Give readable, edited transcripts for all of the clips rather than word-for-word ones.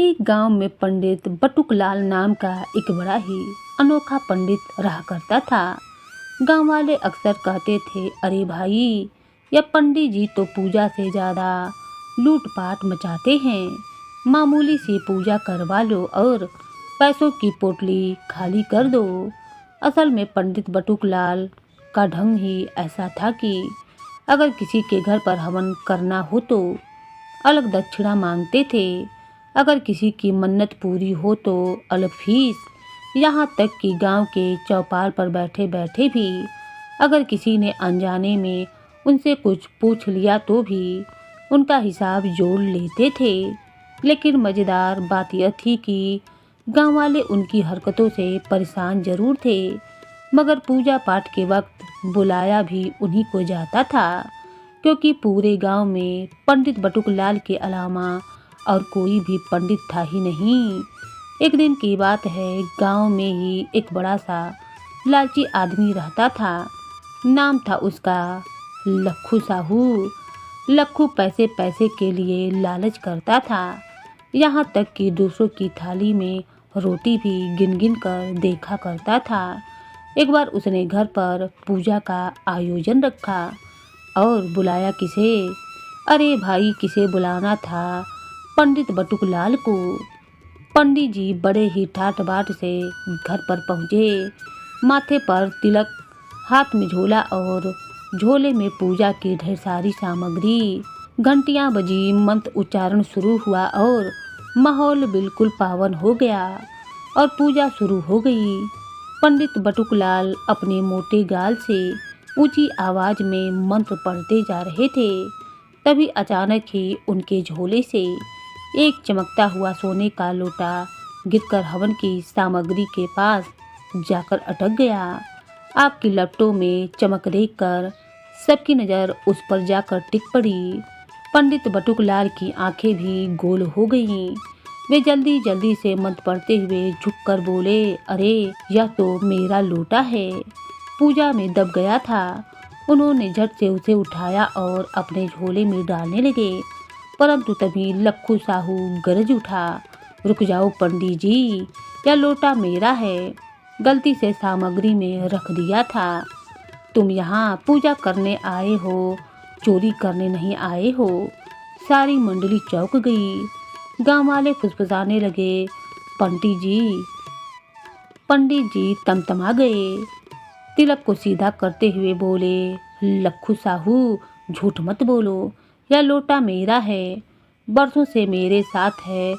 एक गांव में पंडित बटुकलाल नाम का एक बड़ा ही अनोखा पंडित रहा करता था। गांव वाले अक्सर कहते थे, अरे भाई, यह पंडित जी तो पूजा से ज़्यादा लूटपाट मचाते हैं। मामूली सी पूजा करवा लो और पैसों की पोटली खाली कर दो। असल में पंडित बटुकलाल का ढंग ही ऐसा था कि अगर किसी के घर पर हवन करना हो तो अलग दक्षिणा मांगते थे। अगर किसी की मन्नत पूरी हो तो अलग फीस। यहाँ तक कि गांव के चौपाल पर बैठे बैठे भी अगर किसी ने अनजाने में उनसे कुछ पूछ लिया तो भी उनका हिसाब जोड़ लेते थे। लेकिन मज़ेदार बात यह थी कि गांव वाले उनकी हरकतों से परेशान जरूर थे, मगर पूजा पाठ के वक्त बुलाया भी उन्हीं को जाता था, क्योंकि पूरे गांव में पंडित बटुकलाल के अलावा और कोई भी पंडित था ही नहीं। एक दिन की बात है, गांव में ही एक बड़ा सा लालची आदमी रहता था। नाम था उसका लखू साहू। लखू पैसे पैसे के लिए लालच करता था, यहाँ तक कि दूसरों की थाली में रोटी भी गिन गिन कर देखा करता था। एक बार उसने घर पर पूजा का आयोजन रखा और बुलाया किसे? अरे भाई, किसे बुलाना था? पंडित बटुकलाल को। पंडित जी बड़े ही ठाट बाट से घर पर पहुँचे। माथे पर तिलक, हाथ में झोला और झोले में पूजा की ढेर सारी सामग्री। घंटियां बजी, मंत्र उच्चारण शुरू हुआ और माहौल बिल्कुल पावन हो गया और पूजा शुरू हो गई। पंडित बटुकलाल अपने मोटे गाल से ऊंची आवाज में मंत्र पढ़ते जा रहे थे। तभी अचानक ही उनके झोले से एक चमकता हुआ सोने का लोटा गिरकर हवन की सामग्री के पास जाकर अटक गया। आग की लपटों में चमक देखकर सबकी नज़र उस पर जाकर टिक पड़ी। पंडित बटुकलाल की आंखें भी गोल हो गईं। वे जल्दी जल्दी से मंत्र पढ़ते हुए झुककर बोले, अरे यह तो मेरा लोटा है, पूजा में दब गया था। उन्होंने झट से उसे उठाया और अपने झोले में डालने लगे, परंतु तभी लखू साहू गरज उठा, रुक जाओ पंडित जी, यह लोटा मेरा है, गलती से सामग्री में रख दिया था। तुम यहाँ पूजा करने आए हो, चोरी करने नहीं आए हो। सारी मंडली चौंक गई। गांव वाले फुसफुसाने लगे, पंडित जी तमतमा गए। तिलक को सीधा करते हुए बोले, लखू साहू, झूठ मत बोलो, यह लोटा मेरा है, बरसों से मेरे साथ है,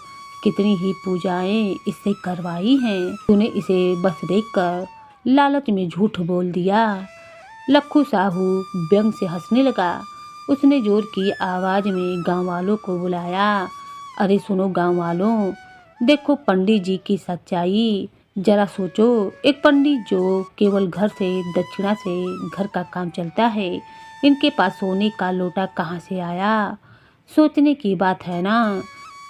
कितनी ही पूजाएं इससे करवाई हैं, तूने इसे बस देखकर लालच में झूठ बोल दिया। लखू साहू व्यंग से हंसने लगा। उसने जोर की आवाज में गांव वालों को बुलाया, अरे सुनो गांव वालों, देखो पंडित जी की सच्चाई। जरा सोचो, एक पंडित जो केवल घर से दक्षिणा से घर का काम चलता है, इनके पास सोने का लोटा कहाँ से आया? सोचने की बात है ना।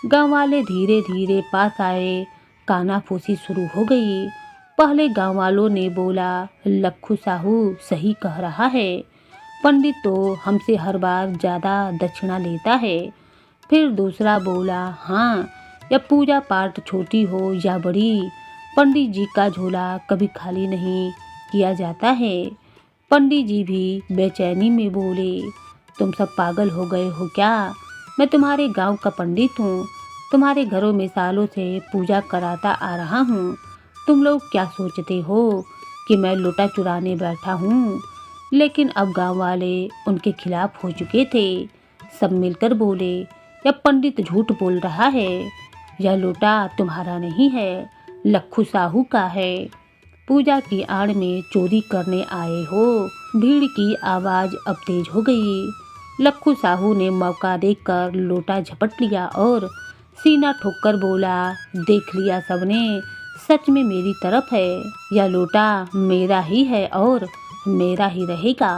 गांव वाले धीरे धीरे पास आए। कानाफूसी शुरू हो गई। पहले गांव वालों ने बोला, लखू साहू सही कह रहा है, पंडित तो हमसे हर बार ज़्यादा दक्षिणा लेता है। फिर दूसरा बोला, हाँ, या पूजा पाठ छोटी हो या बड़ी, पंडित जी का झोला कभी खाली नहीं किया जाता है। पंडित जी भी बेचैनी में बोले, तुम सब पागल हो गए हो क्या? मैं तुम्हारे गांव का पंडित हूँ, तुम्हारे घरों में सालों से पूजा कराता आ रहा हूँ। तुम लोग क्या सोचते हो कि मैं लोटा चुराने बैठा हूँ? लेकिन अब गांव वाले उनके खिलाफ हो चुके थे। सब मिलकर बोले, यह पंडित झूठ बोल रहा है, यह लोटा तुम्हारा नहीं है, लखू साहू का है। पूजा की आड़ में चोरी करने आए हो। भीड़ की आवाज़ अब तेज हो गई। लखू साहू ने मौका देखकर लोटा झपट लिया और सीना ठोककर बोला, देख लिया सबने, सच में मेरी तरफ है, यह लोटा मेरा ही है और मेरा ही रहेगा।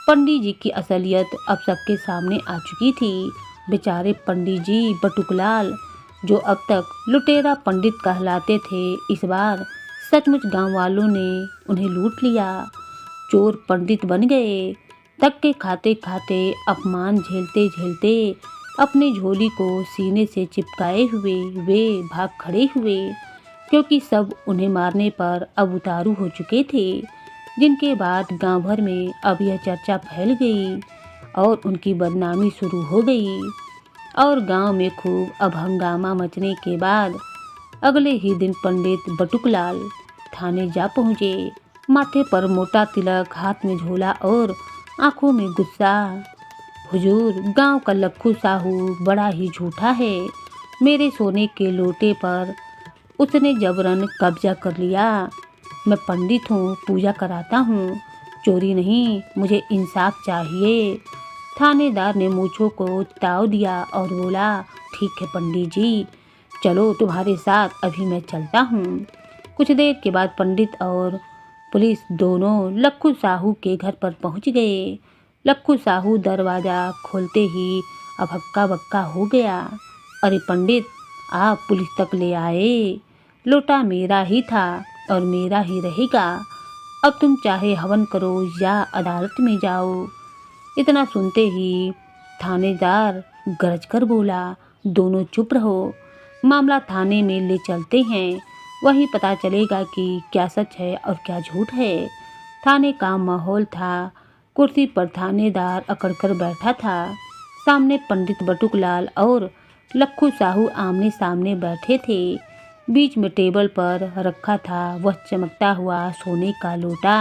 पंडित जी की असलियत अब सबके सामने आ चुकी थी। बेचारे पंडित जी बटुकलाल, जो अब तक लुटेरा पंडित कहलाते थे, इस बार सचमुच गांव वालों ने उन्हें लूट लिया। चोर पंडित बन गए। धक्के खाते खाते, अपमान झेलते झेलते अपनी झोली को सीने से चिपकाए हुए वे भाग खड़े हुए, क्योंकि सब उन्हें मारने पर अब उतारू हो चुके थे, जिनके बाद गांव भर में अब यह चर्चा फैल गई और उनकी बदनामी शुरू हो गई। और गांव में खूब अब हंगामा मचने के बाद अगले ही दिन पंडित बटुकलाल थाने जा पहुँचे। माथे पर मोटा तिलक, हाथ में झोला और आंखों में गुस्सा। हुजूर, गांव का लक्खू साहू बड़ा ही झूठा है। मेरे सोने के लोटे पर उसने जबरन कब्जा कर लिया। मैं पंडित हूँ, पूजा कराता हूँ, चोरी नहीं, मुझे इंसाफ चाहिए। थानेदार ने मूंछों को ताव दिया और बोला, ठीक है पंडित जी, चलो तुम्हारे साथ अभी मैं चलता हूँ। कुछ देर के बाद पंडित और पुलिस दोनों लक्खू साहू के घर पर पहुँच गए। लक्खू साहू दरवाज़ा खोलते ही अब हक्का बक्का हो गया। अरे पंडित, आप पुलिस तक ले आए। लोटा मेरा ही था और मेरा ही रहेगा। अब तुम चाहे हवन करो या अदालत में जाओ। इतना सुनते ही थानेदार गरज कर बोला, दोनों चुप रहो, मामला थाने में ले चलते हैं, वहीं पता चलेगा कि क्या सच है और क्या झूठ है। थाने का माहौल था। कुर्सी पर थानेदार अकड़कर बैठा था। सामने पंडित बटुकलाल और लक्खू साहू आमने सामने बैठे थे। बीच में टेबल पर रखा था वह चमकता हुआ सोने का लोटा।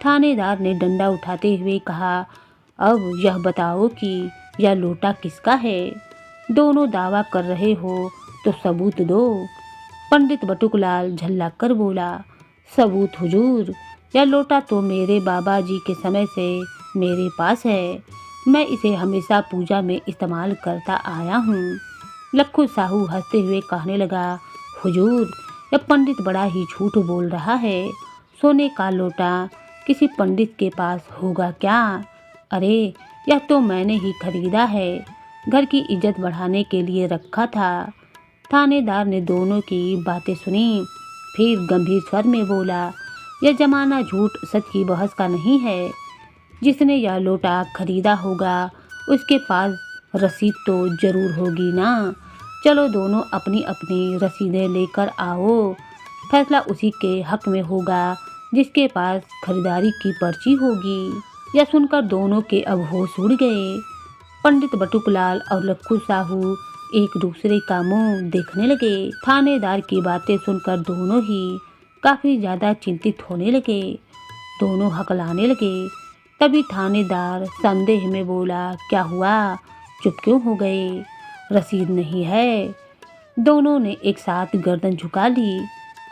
थानेदार ने डंडा उठाते हुए कहा, अब यह बताओ कि यह लोटा किसका है। दोनों दावा कर रहे हो तो सबूत दो। पंडित बटुकलाल झल्ला कर बोला, सबूत हुजूर, यह लोटा तो मेरे बाबा जी के समय से मेरे पास है। मैं इसे हमेशा पूजा में इस्तेमाल करता आया हूँ। लक्खू साहू हंसते हुए कहने लगा, हुजूर, यह पंडित बड़ा ही झूठ बोल रहा है। सोने का लोटा किसी पंडित के पास होगा क्या? अरे, यह तो मैंने ही खरीदा है, घर की इज्जत बढ़ाने के लिए रखा था। थानेदार ने दोनों की बातें सुनी, फिर गंभीर स्वर में बोला, यह जमाना झूठ सच की बहस का नहीं है। जिसने यह लोटा खरीदा होगा उसके पास रसीद तो जरूर होगी ना। चलो दोनों अपनी अपनी रसीदें लेकर आओ। फैसला उसी के हक में होगा जिसके पास खरीदारी की पर्ची होगी। यह सुनकर दोनों के अब होश उड़ गए। पंडित बटुकलाल और लक्खू साहू एक दूसरे का मुंह देखने लगे। थानेदार की बातें सुनकर दोनों ही काफी ज्यादा चिंतित होने लगे। दोनों हकलाने लगे। तभी थानेदार संदेह में बोला, क्या हुआ, चुप क्यों हो गए? रसीद नहीं है। दोनों ने एक साथ गर्दन झुका ली।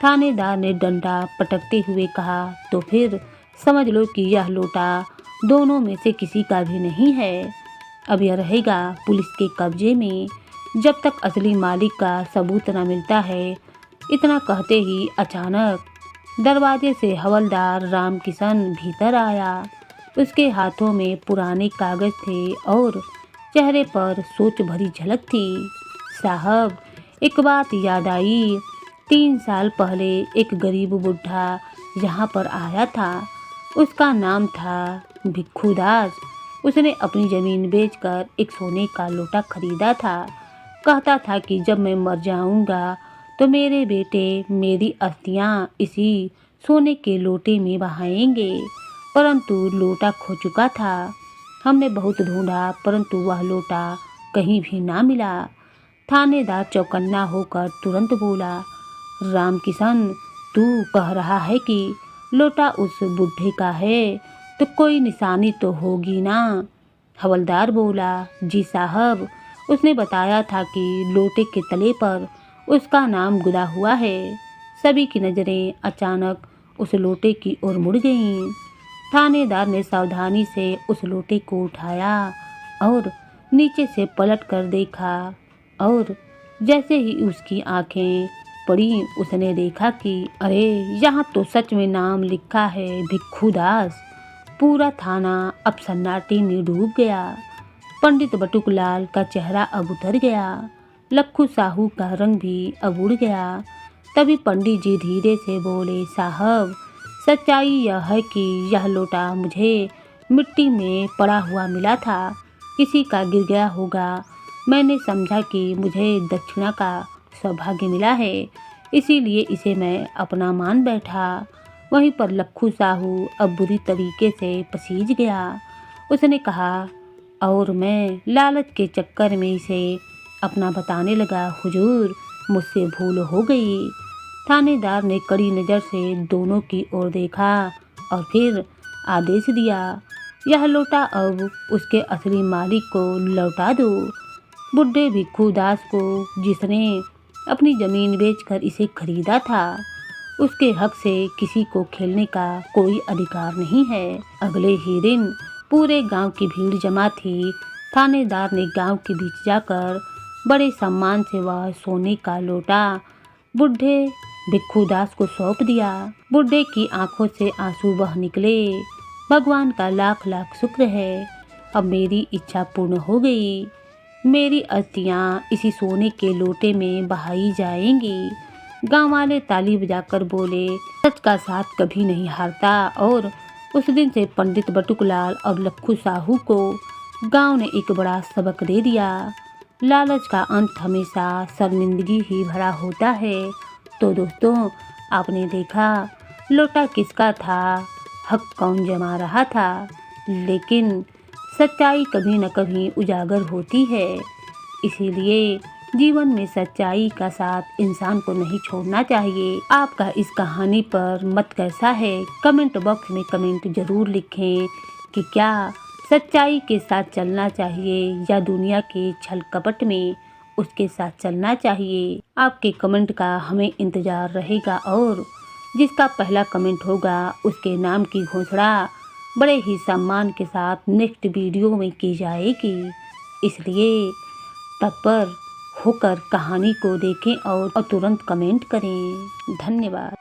थानेदार ने डंडा पटकते हुए कहा, तो फिर समझ लो कि यह लोटा दोनों में से किसी का भी नहीं है। अब यह रहेगा पुलिस के कब्जे में जब तक असली मालिक का सबूत न मिलता है। इतना कहते ही अचानक दरवाजे से हवलदार रामकिशन भीतर आया। उसके हाथों में पुराने कागज थे और चेहरे पर सोच भरी झलक थी। साहब, एक बात याद आई। 3 साल पहले एक गरीब बुढ़ा यहाँ पर आया था। उसका नाम था भिक्खू दास। उसने अपनी ज़मीन बेचकर एक सोने का लोटा खरीदा था। कहता था कि जब मैं मर जाऊंगा तो मेरे बेटे मेरी अस्थियां इसी सोने के लोटे में बहाएंगे। परंतु लोटा खो चुका था। हमने बहुत ढूंढा परंतु वह लोटा कहीं भी ना मिला। थानेदार चौकन्ना होकर तुरंत बोला, रामकिशन, तू कह रहा है कि लोटा उस बुढ़े का है तो कोई निशानी तो होगी ना? हवलदार बोला, जी साहब, उसने बताया था कि लोटे के तले पर उसका नाम गुदा हुआ है। सभी की नज़रें अचानक उस लोटे की ओर मुड़ गईं। थानेदार ने सावधानी से उस लोटे को उठाया और नीचे से पलट कर देखा और जैसे ही उसकी आंखें पड़ी उसने देखा कि अरे, यहाँ तो सच में नाम लिखा है भिक्खू दास। पूरा थाना अब सन्नाटे में डूब गया। पंडित बटुकलाल का चेहरा अब उतर गया। लक्खू साहू का रंग भी अब उड़ गया। तभी पंडित जी धीरे से बोले, साहब, सच्चाई यह है कि यह लोटा मुझे मिट्टी में पड़ा हुआ मिला था। किसी का गिर गया होगा। मैंने समझा कि मुझे दक्षिणा का सौभाग्य मिला है, इसीलिए इसे मैं अपना मान बैठा। वहीं पर लक्खू साहू अब बुरी तरीके से पसीज गया। उसने कहा, और मैं लालच के चक्कर में इसे अपना बताने लगा, हुजूर मुझसे भूल हो गई। थानेदार ने कड़ी नज़र से दोनों की ओर देखा और फिर आदेश दिया, यह लोटा अब उसके असली मालिक को लौटा दो। बुढ़े भिक्खू दास को, जिसने अपनी ज़मीन बेचकर इसे खरीदा था, उसके हक से किसी को खेलने का कोई अधिकार नहीं है। अगले ही दिन पूरे गांव की भीड़ जमा थी। थानेदार ने गांव के बीच जाकर बड़े सम्मान से वह सोने का लोटा बुढ़े भिक्खू दास को सौंप दिया। बुढ़े की आंखों से आंसू बह निकले। भगवान का लाख लाख शुक्र है, अब मेरी इच्छा पूर्ण हो गई। मेरी अस्थियां इसी सोने के लोटे में बहाई जाएंगी। गांव वाले ताली बजाकर बोले, सच का साथ कभी नहीं हारता। और उस दिन से पंडित बटुकलाल और लक्खू साहू को गांव ने एक बड़ा सबक दे दिया। लालच का अंत हमेशा शर्मिंदगी ही भरा होता है। तो दोस्तों, आपने देखा लोटा किसका था, हक कौन जमा रहा था, लेकिन सच्चाई कभी न कभी उजागर होती है। इसीलिए जीवन में सच्चाई का साथ इंसान को नहीं छोड़ना चाहिए। आपका इस कहानी पर मत कैसा है, कमेंट बॉक्स में कमेंट जरूर लिखें कि क्या सच्चाई के साथ चलना चाहिए या दुनिया के छल कपट में उसके साथ चलना चाहिए। आपके कमेंट का हमें इंतज़ार रहेगा और जिसका पहला कमेंट होगा उसके नाम की घोषणा बड़े ही सम्मान के साथ नेक्स्ट वीडियो में की जाएगी। इसलिए तत्पर होकर कहानी को देखें और तुरंत कमेंट करें। धन्यवाद।